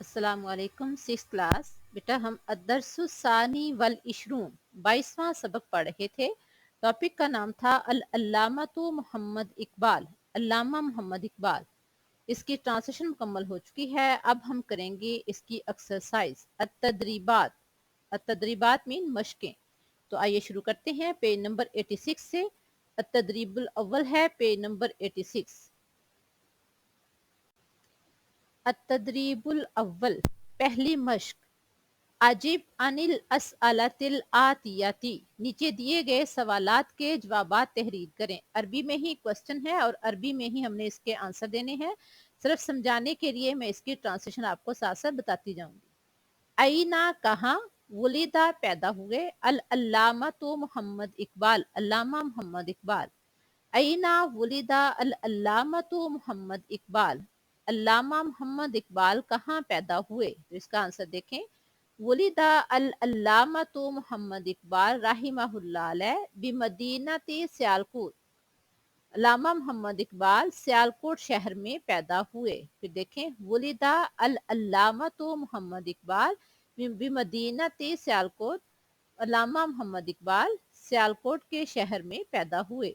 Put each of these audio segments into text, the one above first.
अस्सलाम वालेकुम। 6th class. बेटा हम अद्दरसुस्सानी वल इशरून 22वां सबक पढ़ रहे थे। टॉपिक का नाम था अल अल्लामतु मोहम्मद इकबाल। अल्लामा मोहम्मद इकबाल। इसकी ट्रांसलेशन मुकम्मल हो चुकी है। अब हम करेंगे इसकी एक्सरसाइज। अतदरीबात। अतदरीबात मीन मशकें। तो आइए शुरू करते हैं पेज नंबर 86 से। अतदरीबुल अव्वल है पेज नंबर 86। अतदरीबुल अव्वल पहली मश्क। अजीब अनिल असअलतिल आतियाती, नीचे दिए गए सवालात के जवाबात तहरीर करें। अरबी में ही क्वेश्चन है और अरबी में ही हमने इसके आंसर देने हैं। सिर्फ समझाने के लिए मैं इसकी ट्रांसलेशन आपको साथ साथ बताती जाऊंगी। अईना कहाँ, वलीदा पैदा हुए, अल अल्लामा तो मोहम्मद इकबाल अल्लामा मोहम्मद इकबाल। अईना वलीदा अल अल्लामा तो मोहम्मद इकबाल अल्लामा मोहम्मद इकबाल कहाँ पैदा हुए। तो इसका आंसर देखें। वलीदा अल अल्लामा तो मोहम्मद इकबाल राहिमहुल्लाह अलैह बिमदीनती सियालकोट, अल्लामा मोहम्मद इकबाल सियालकोट शहर में पैदा हुए। फिर देखें। वलीदा अल अल्लामा तो मोहम्मद इकबाल बिमदीनती सियालकोट, अल्लामा मोहम्मद इकबाल सियालकोट के शहर में पैदा हुए।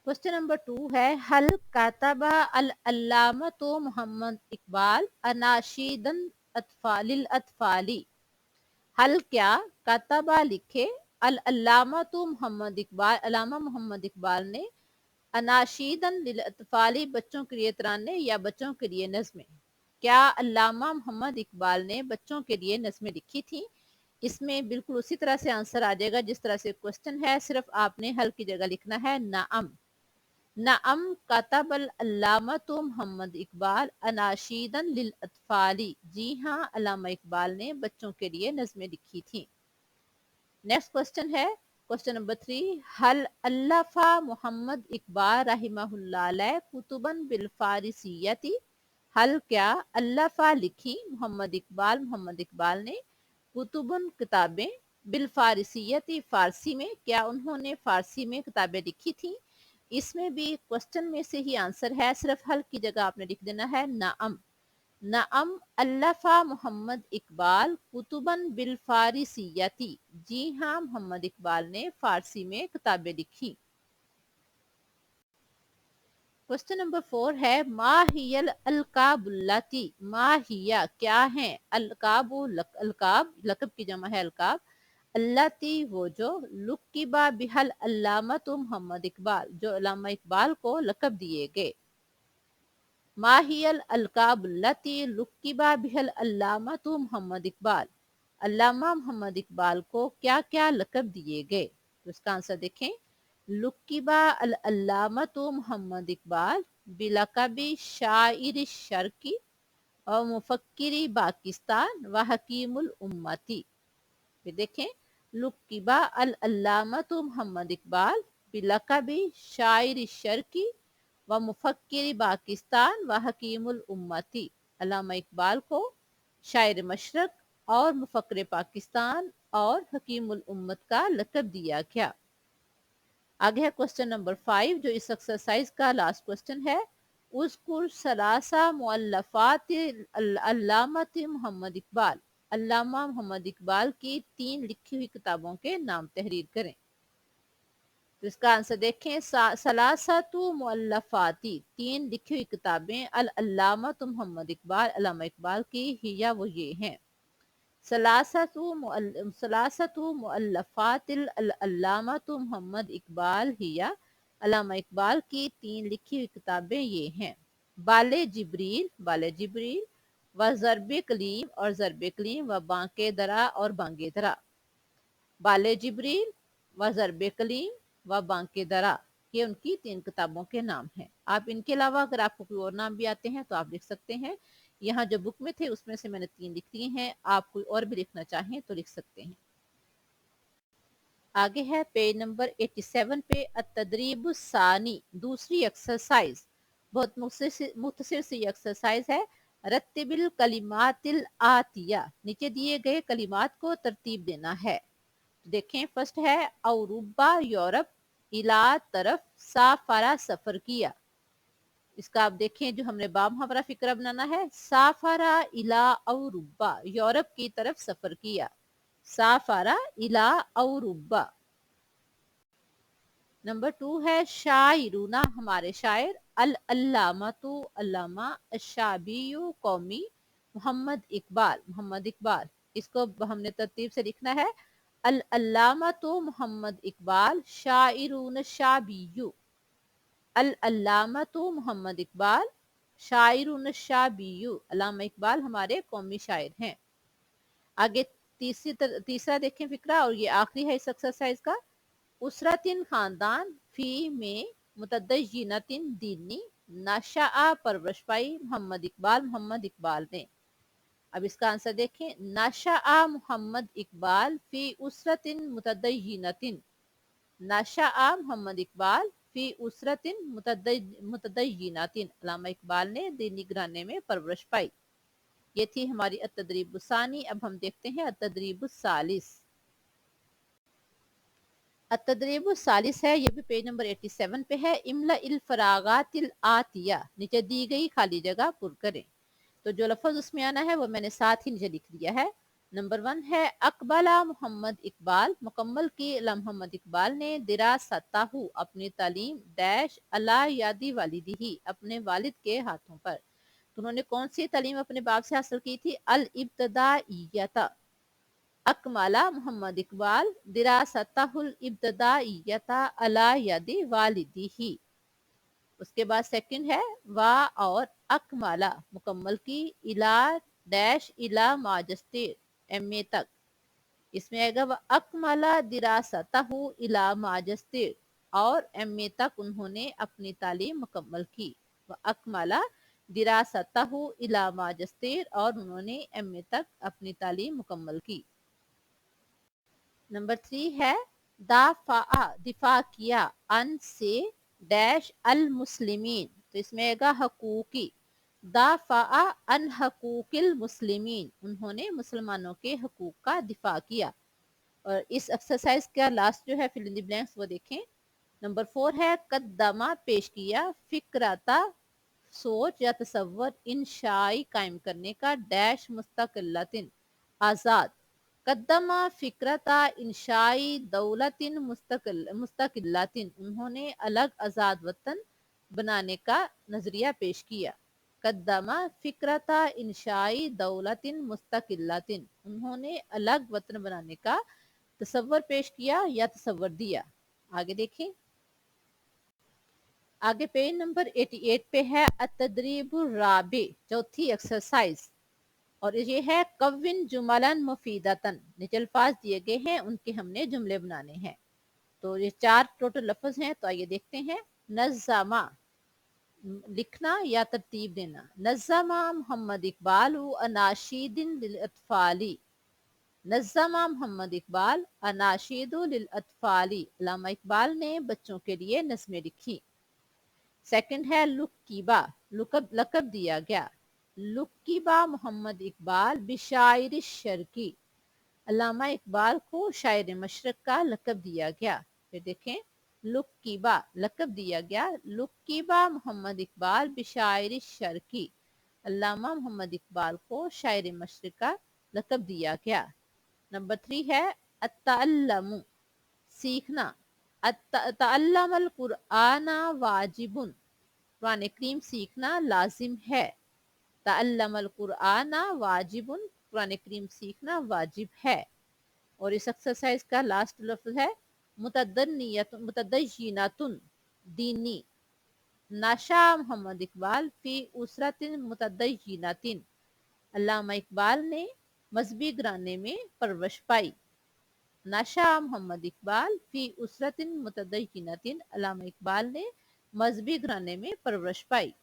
क्वेश्चन नंबर 2 है हल कातबा अल अल्लामा तो मोहम्मद इकबाल अनाशीदन अतफालिल अतफाली। हल क्या, कातबा लिखे, अल अल्लामा तो मोहम्मद इकबाल अल्लामा मोहम्मद इकबाल ने, अनाशीदन लिल अतफाली बच्चों के लिए तराने या बच्चों के लिए नज़में। क्या अल्लामा मोहम्मद इकबाल ने बच्चों के लिए नज़में लिखी थी। इसमें बिल्कुल उसी तरह से आंसर आ जाएगा जिस तरह से क्वेश्चन है, सिर्फ आपने हल की जगह लिखना है नाअम। नअम कतबल अल्लामतु मोहम्मद इकबाल अनाशीदन लिल अतफाली। जी हाँ, अल्लामा इकबाल ने बच्चों के लिए नज़में लिखी थी। नेक्स्ट क्वेश्चन है क्वेश्चन नंबर 3। हल अल्लाफा मोहम्मद इकबाल रहिमहुल्लाह अलैह कुतुबन बिल फारिसियती। हल क्या, अल्लाफा लिखी, मोहम्मद इकबाल ने, कुतुबन किताबें, बिल फारिसियती फारसी में, क्या उन्होंने फारसी में किताबें लिखी थी। इसमें भी क्वेश्चन में से ही आंसर है, सिर्फ हल की जगह आपने लिख देना है नाअम। नाअम अल्लाफा मोहम्मद इकबाल कुतुबन बिल फारिसियती। जी हाँ, मोहम्मद इकबाल ने फारसी में किताबें लिखी। क्वेश्चन नंबर 4 है माहियल अलकाबुल्लाती। माहिया क्या है, अलकाबु अलकाब लकब की जमा है अलकाब, अल्लाती वो जो, लुक्किबा बिहल अल्लामा तो मोहम्मद इकबाल जो अल्लामा इकबाल को लकब दिए गए। माहियल अलकाबुल्लती लुक्किबा बिहल अल्लामा तो मोहम्मद इकबाल, अल्लामा मोहम्मद इकबाल को क्या क्या लकब दिए गए। तो इसका आंसर देखें। लुक्किबा अल अल्लामा तो मोहम्मद इकबाल बिलकबी शाइर शर्की और मुफक्किरी पाकिस्तान व हकीमुल उम्मती। फिर देखें। लुक्किबा अल अल्लामा तो मोहम्मद इकबाल बिलकबी शाइर शर्की व मुफक्किर पाकिस्तान व हकीमुल उम्मती। अल्लामा इकबाल को शायर मशरक और मुफक्किर पाकिस्तान और हकीमुल उम्मत का लक़ब दिया गया। आगे है क्वेश्चन नंबर 5 जो इस एक्सरसाइज का लास्ट क्वेश्चन है। उस्कुर सलासा मुअल्लफात अल्लामत मोहम्मद इकबाल। अल्लामा मोहम्मद इकबाल की 3 लिखी हुई किताबों के नाम तहरीर करें। तो इसका आंसर देखें। सलासतु मुअल्लफाती 3 लिखी हुई किताबें अल अल्लामा तो मोहम्मद इकबाल अल्लामा इकबाल की हिया वो ये हैं। सलासतु मुअल्लफातिल अल्लामा तो मोहम्मद इकबाल हिया, अल्लामा इकबाल की 3 लिखी हुई किताबें ये हैं। बाले जिब्रील व ज़रबे कलीम और ज़रबे कलीम व बांके दरा और बांगे दरा। बाले जिब्रील व ज़रबे कलीम व बांके दरा, ये उनकी 3 किताबों के नाम हैं। आप इनके अलावा अगर आपको कोई और नाम भी आते हैं तो आप लिख सकते हैं। यहाँ जो बुक में थे उसमें से मैंने 3 लिख दिए हैं, आप कोई और भी लिखना चाहें तो लिख सकते हैं। आगे है पेज नंबर 87 पे अतदरीबुस्सानी दूसरी एक्सरसाइज। बहुत मुख्तसर सी एक्सरसाइज है। रत्तिबिल कलिमातिल आतिया, नीचे दिए गए कलिमात को तरतीब देना है। देखें। फर्स्ट है औरुबा यूरोप, इला तरफ, साफारा सफर किया। इसका आप देखें, जो हमने बा मुहावरा फिक्रा बनाना है, साफारा इला औरुब्बा, यूरोप की तरफ सफर किया। साफारा इला औरुब्बा। नंबर 2 है शायरूना, हमारे शायर, अल अल्लामतु, अल्लामा, अशाबियु, कौमी, मोहम्मद इकबाल, मोहम्मद इकबाल। इसको हमने तरतीब से लिखना है, अल अल्लामतु मोहम्मद इकबाल, शायरून शाबियु। अल अल्लामतु मोहम्मद इकबाल, शायरून शाबियु। अल्लामा इकबाल हमारे कौमी शायर हैं। आगे तीसरा देखें फिक्रा, और ये आखिरी है इस एक्सरसाइज का। उसरतिन खानदान, फी में मुतदय्यिनतिन दीनी, नशा परवरिश पाई मोहम्मद इकबाल ने। अब इसका आंसर देखें, नशा मोहम्मद इकबाल फी उसरतिन मुतदय्यिनतिन। नशा मोहम्मद इकबाल फी उसरतिन मुतदय्यिनतिन। अल्लामा इकबाल ने दीनी घराने में परवरिश पाई। ये थी हमारी अतदरीबुस्सानी। अब हम देखते हैं अतदरीबुस्सालिस। अतदरीबुस्सालिस है, ये भी पेज नंबर 87 पे है। इमला इल फरागातिल आतिया, नीचे दी गई खाली जगह पुर करें। तो जो लफ्ज उसमें आना है वो मैंने साथ ही नीचे लिख दिया है। नंबर 1 है अकबला मोहम्मद इकबाल, मुकम्मल की अला मोहम्मद इकबाल ने, दिरासताहु अपनी तालीम, डैश अला यादी वालिदी, अपने वालिद के हाथों पर। तो उन्होंने कौन सी तालीम अपने बाप से हासिल की थी? अल इब्तदाइयता। अकमला मोहम्मद इकबाल दिरासताहुल इब्तदाइयता अला यादी वालिदी। उसके बाद सेकंड है वा और अकमला, मुकम्मल की, इला डैश इला माजिस्टर, एमए तक। इसमें आएगा व अकमला दिरासतहु इला माजिस्टर, और एमए तक उन्होंने अपनी तालीम मुकम्मल की। व अकमला दिरासतहु इला माजिस्टर, और उन्होंने एमए तक अपनी तालीम मुकम्मल की। नंबर 3 है दाफा, दिफा किया, अन से, डैश अल मुस्लिमीन। तो इसमें आएगा हकूकी, दाफा अन हकूकिल मुस्लिमीन, उन्होंने मुसलमानों के हकूक का दिफा किया। और इस एक्सरसाइज का लास्ट जो है फिल इन द ब्लैंक्स वो देखें। नंबर 4 है कद्दमा, पेश किया, फिक्राता, सोच या तसव्वुर, इंशाई, कायम करने का, डैश मुस्तकिल्लतिन, आजाद। कद्दमा फिक्रता इंशाई दौलतिन मुस्तकिल्लतिन, उन्होंने अलग आजाद वतन बनाने का नजरिया पेश किया। कद्दमा फिक्रता इंशाई दौलतिन मुस्तकिल्लतिन, उन्होंने अलग वतन बनाने का तसव्वुर पेश किया या तसव्वुर दिया। आगे देखें। आगे पेज नंबर 88 पे है अतदरीबुर राबी, चौथी एक्सरसाइज। और ये है कविन जुमलन मुफीदतन, नीचे अल्फाज दिए गए हैं, उनके हमने जुमले बनाने हैं। तो ये 4 टोटल लफ्ज हैं। तो आइए देखते हैं। नज़्ज़मा, लिखना या तरतीब देना। नज़्ज़मा मोहम्मद इकबाल अनाशीदिन लिल अतफाली। नज़्ज़मा मोहम्मद इकबाल अनाशीदु लिल अतफाली, अल्लामा इकबाल ने बच्चों के लिए नज़में लिखी। सेकंड है लुकीबा, लकब दिया गया। लुकीबा मोहम्मद इकबाल बिशायर शर्की, अल्लामा इकबाल को शायर मशरक का लकब दिया गया। फिर देखें, लुकीबा, लकब दिया गया। लुकीबा मोहम्मद इकबाल बिशायर शर्की, अल्लामा मोहम्मद इकबाल को शायर मशरक का लकब दिया गया। नंबर 3 है अत्तअल्लमु, सीखना। अत्तअल्लमल कुरआना वाजिबुन, कुरान करीम सीखना लाजिम है। तअल्लमल कुरआना वाजिबुन, कुरान करीम सीखना वाजिब है। और इस एक्सरसाइज का लास्ट लफ्ज है मुतदय्यिनतुन, दीनी। नशा मोहम्मद इकबाल फी उसरतिन मुतदय्यिनतिन, अल्लामा इकबाल ने मजहबी घराने में परवरिश पाई। नशा मोहम्मद इकबाल फी उसरतिन मुतदय्यिनतिन, अल्लामा इकबाल ने मजहबी घराने में परवरिश पाई।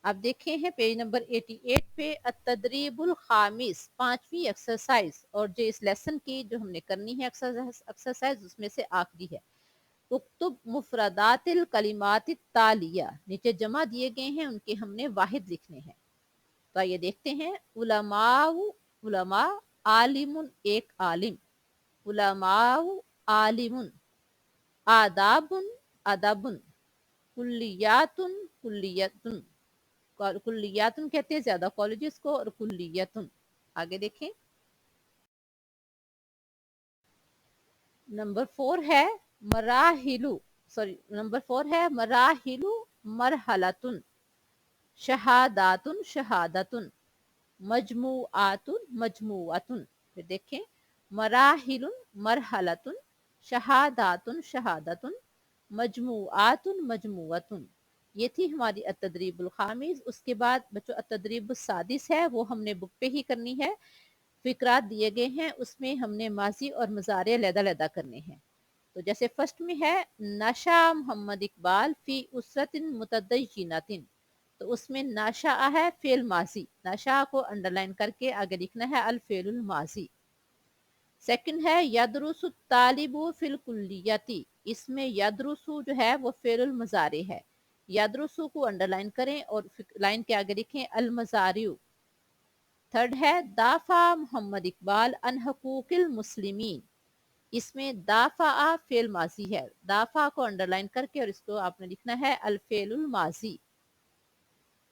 अब देखे हैं पेज नंबर 88 पे अतदरीबुल खामिस, 5वीं एक्सरसाइज। और जो इस लेसन की जो हमने करनी है एक्सरसाइज उसमें से आखिरी है। उक्तुब मुफरदातिल कलिमातित तालिया, नीचे जमा दिए गए हैं, उनके हमने वाहिद लिखने हैं। तो आइए देखते हैं। उलमाउ, उलमा, आलिमुन, एक आलिम। उलमाउ आलिमुन, आदाबुन, अदबुन, कुल्लियातुन कुल्लियतुन, कुल्लियातुन कहते हैं ज्यादा कॉलेजेस को, और कुल्लियतुन। आगे देखें, नंबर 4 है मराहिलु, सॉरी नंबर 4 है मराहिलु मरहलतुन, शहादातुन शहादतुन, मजमुआतुन मजमुअतुन। फिर देखें, मराहिलुन मरहलतुन, शहादातुन शहादतुन, मजमुआतुन मजमुअतुन। ये थी हमारी अतदरीबुल खामिस। उसके बाद बच्चों अतदरीबुल सादिस है, वो हमने बुक पे ही करनी है। फिक्रात दिए गए हैं, उसमें हमने माजी और मुजारे अलग-अलग करने हैं। तो जैसे फर्स्ट में है नशा मोहम्मद इकबाल फी उसरतिन मुतदय्यिनतिन, तो उसमें नाशा है फेल माजी, नाशा को अंडरलाइन करके आगे लिखना है अल फेलुल माजी। सेकंड है यदरुसु तालिबु फिल कुल्लियती, इसमें यदरुसु जो है वो फेलुल मजारे है, यदरुसु को अंडरलाइन करें और लाइन के आगे लिखें अल मजारियु। थर्ड है दाफा मोहम्मद इकबाल अन हकूकिल मुस्लिमीन, इसमें दाफा फेल माजी है, दाफा को अंडरलाइन करके और इसको आपने लिखना है अल फेलुल माजी।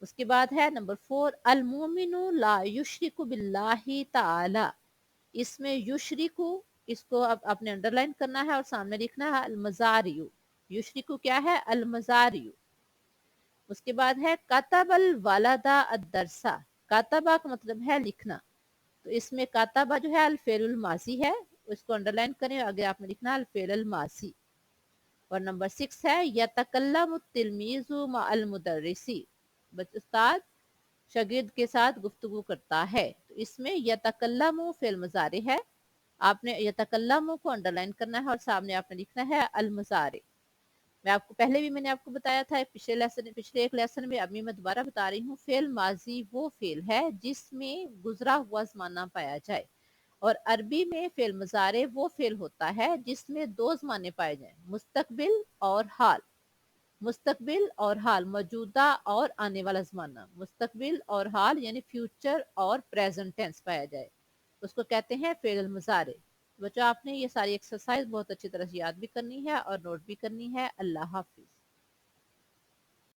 उसके बाद है नंबर 4 अल मोमिनु ला युशरिकु बिल्लाहि ताला, इसमें युशरिकु इसको अब आपने अंडरलाइन करना है और सामने लिखना है अल मजारियु, युशरिकु क्या है अल मजारियु। उसके बाद है कतबल वालदा अदरसा, कातबा का मतलब है लिखना, तो इसमें कातबा जो है अल फेलुल माजी है, उसको अंडरलाइन करें, आगे आपने लिखना है अल फेलुल माजी। और नंबर 6 है यतकल्लमु तिलमीजु मअल मुदर्रिसी, उस्ताद शागिर्द के साथ गुफ्तगू करता है, तो इसमें यतकल्लमु फेल मुजारे है, आपने यतकल्लमु को अंडरलाइन करना है और सामने आपने लिखना है अल मुजारे। मैं आपको पहले भी मैंने आपको बताया था पिछले एक लेसन में, अभी मैं दोबारा बता रही हूँ, फेल माजी वो फेल है जिसमें गुजरा हुआ जमाना पाया जाए, और अरबी में फेल मुजारे वो फेल होता है जिसमें दो जमाने पाए जाएं, मुस्तकबिल और हाल। मुस्तकबिल और हाल, मौजूदा और आने वाला जमाना, मुस्तकबिल और हाल यानी फ्यूचर और प्रेजेंट टेंस पाया जाए, उसको कहते हैं फेल मुजारे। बच्चों आपने ये सारी एक्सरसाइज बहुत अच्छी तरह से याद भी करनी है और नोट भी करनी है। अल्लाह हाफिज।